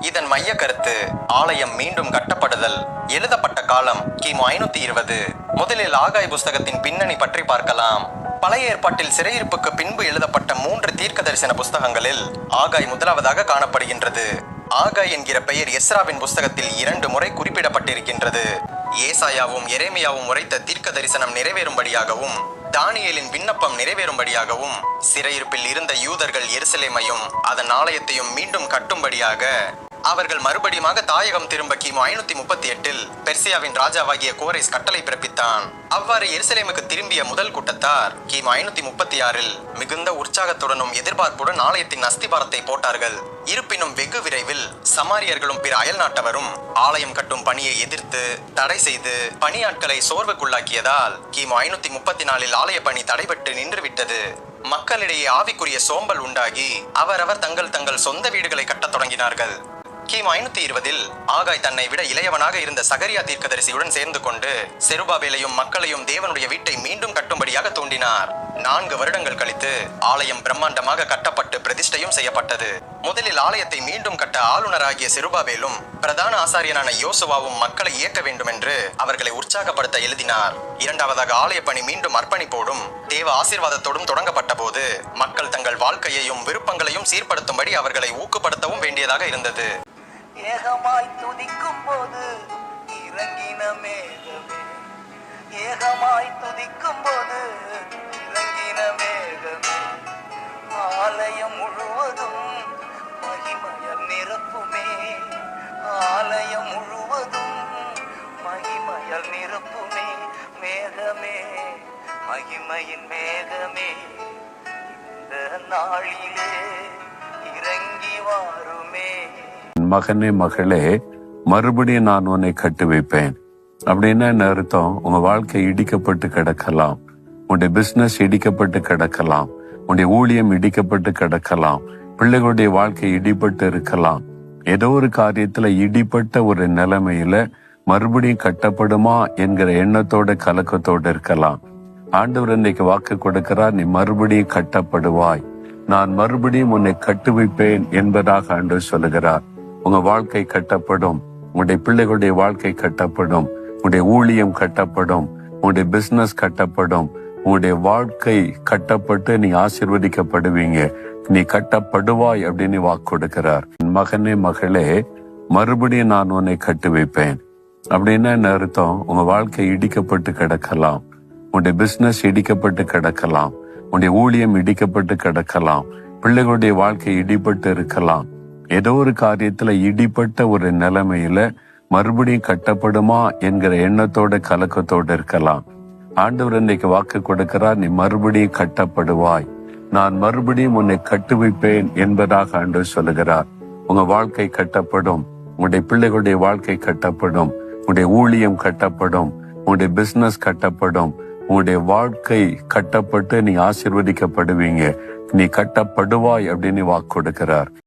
இதன் மைய கருத்து ஆலயம் மீண்டும் கட்டப்படுதல். எழுதப்பட்ட காலம் கிமு 520. முதலில் ஆகாய் புஸ்தகத்தின் பின்னணி பற்றி பார்க்கலாம். பழைய ஏற்பாட்டில் சிறையிருப்புக்கு பின்பு எழுதப்பட்ட 3 தீர்க்க தரிசன புஸ்தகங்களில் ஆகாய் முதலாவதாக காணப்படுகின்றது. ஆகாய் என்கிற பெயர் எஸ்ராவின் புஸ்தகத்தில் 2 முறை குறிப்பிடப்பட்டிருக்கின்றது. ஏசாயாவும் எரேமியாவும் உரைத்த தீர்க்க தரிசனம் நிறைவேறும்படியாகவும் தானியேலின் விண்ணப்பம் நிறைவேறும்படியாகவும் சிறையிருப்பில் இருந்த யூதர்கள் எருசலேமையும் அதன் ஆலயத்தையும் மீண்டும் கட்டும்படியாக அவர்கள் மறுபடியுமாக தாயகம் திரும்ப கிமு 538 பெர்சியாவின் ராஜாவாகிய கோரேஸ் கட்டளை பிறப்பித்தான். அவ்வாறு எருசலேமுக்கு திரும்பிய முதல் கூட்டத்தார் கிமு 536 மிகுந்த உற்சாகத்துடனும் எதிர்பார்ப்புடன் ஆலயத்தின் அஸ்திபாரத்தை போட்டார்கள். இருப்பினும் வெகு விரைவில் சமாரியர்களும் பிற அயல் நாட்டவரும் ஆலயம் கட்டும் பணியை எதிர்த்து தடை செய்து பணியாட்களை சோர்வுக்குள்ளாக்கியதால் கிமு 534 ஆலய பணி தடைபட்டு நின்றுவிட்டது. மக்களிடையே ஆவிக்குரிய சோம்பல் உண்டாகி அவரவர் தங்கள் சொந்த வீடுகளை கட்டத் தொடங்கினார்கள். கிமு 520 ஆகாய் தன்னை விட இளையவனாக இருந்த சகரியா தீர்க்கதரிசியுடன் சேர்ந்து கொண்டு செருபாபேலையும் மக்களையும் தேவனுடைய வீட்டை மீண்டும் கட்டும்படியாக தூண்டினார். 4 வருடங்கள் கழித்து ஆலயம் பிரம்மாண்டமாக கட்டப்பட்டு பிரதிஷ்டையும் செய்யப்பட்டது. முதலில் ஆலயத்தை மீண்டும் கட்ட ஆளுநராகிய செருபாபேலும் பிரதான ஆசாரியனான யோசுவாவும் மக்களை இயக்க வேண்டும் என்று அவர்களை உற்சாகப்படுத்த எழுதினார். இரண்டாவதாக ஆலய பணி மீண்டும் அர்ப்பணிப்போடும் தேவ ஆசீர்வாதத்தோடும் தொடங்கப்பட்ட போது மக்கள் தங்கள் வாழ்க்கையையும் விருப்பங்களையும் சீர்படுத்தும்படி அவர்களை ஊக்கப்படுத்தவும் வேண்டியதாக இருந்தது. ஏகமாய் துதிக்கும் போது இறங்கின மேகமே, ஏகமாய் துதிக்கும் போது இறங்கின மேகமே, ஆலயம் முழுவதும் மகிமையால் நிரப்புமே, ஆலயம் முழுவதும் மகிமையால் நிரப்புமே, மேகமே மகிமையின் மேகமே இந்த நாளிலே இறங்கி வாருமே. மகனே மகளே, மறுபடியும் நான் உன்னை கட்டி வைப்பேன். அப்படின்னா என்ன அர்த்தம்? உங்க வாழ்க்கை இடிக்கப்பட்டு கிடக்கலாம், உன்னுடைய பிசினஸ் இடிக்கப்பட்டு கிடக்கலாம், உன்னுடைய ஊழியம் இடிக்கப்பட்டு கிடக்கலாம், பிள்ளைகளுடைய வாழ்க்கை இடிபட்டு இருக்கலாம். ஏதோ ஒரு காரியத்துல இடிப்பட்ட ஒரு நிலைமையில மறுபடியும் கட்டப்படுமா என்கிற எண்ணத்தோட கலக்கத்தோடு இருக்கலாம். ஆண்டவர் இன்னைக்கு வாக்கு கொடுக்கிறார், நீ மறுபடியும் கட்டப்படுவாய், நான் மறுபடியும் உன்னை கட்டு வைப்பேன் என்பதாக ஆண்டவர் சொல்லுகிறார். உங்க வாழ்க்கை கட்டப்படும், உங்களுடைய பிள்ளைகளுடைய வாழ்க்கை கட்டப்படும், உங்களுடைய ஊழியம் கட்டப்படும், உங்களுடைய பிசினஸ் கட்டப்படும், உங்களுடைய வாழ்க்கை கட்டப்பட்டு நீ ஆசீர்வதிக்கப்படுவீங்க, நீ கட்டப்படுவாய் அப்படின்னு வாக்கு கொடுக்கிறார். மகனே மகளே, மறுபடியும் நான் உன்னை கட்டி வைப்பேன். அப்படின்னா என்ன அர்த்தம்? உங்க வாழ்க்கை இடிக்கப்பட்டு கிடக்கலாம், உங்களுடைய பிசினஸ் இடிக்கப்பட்டு கிடக்கலாம், உங்களுடைய ஊழியம் இடிக்கப்பட்டு கிடக்கலாம், பிள்ளைகளுடைய வாழ்க்கை இடிபட்டு இருக்கலாம். ஏதோ ஒரு காரியத்துல இடிப்பட்ட ஒரு நிலைமையில மறுபடியும் கட்டப்படுமா என்கிற எண்ணத்தோட கலக்கத்தோடு இருக்கலாம். ஆண்டவர் இன்னைக்கு வாக்கு கொடுக்கிறார், நீ மறுபடியும் கட்டப்படுவாய், நான் மறுபடியும் உன்னை கட்டு வைப்பேன் என்பதாக ஆண்டவர் சொல்லுகிறார். உங்க வாழ்க்கை கட்டப்படும், உங்களுடைய பிள்ளைகளுடைய வாழ்க்கை கட்டப்படும், உங்களுடைய ஊழியம் கட்டப்படும், உங்களுடைய பிசினஸ் கட்டப்படும், உங்களுடைய வாழ்க்கை கட்டப்பட்டு நீ ஆசீர்வதிக்கப்படுவீங்க, நீ கட்டப்படுவாய் அப்படின்னு வாக்கு கொடுக்கிறார்.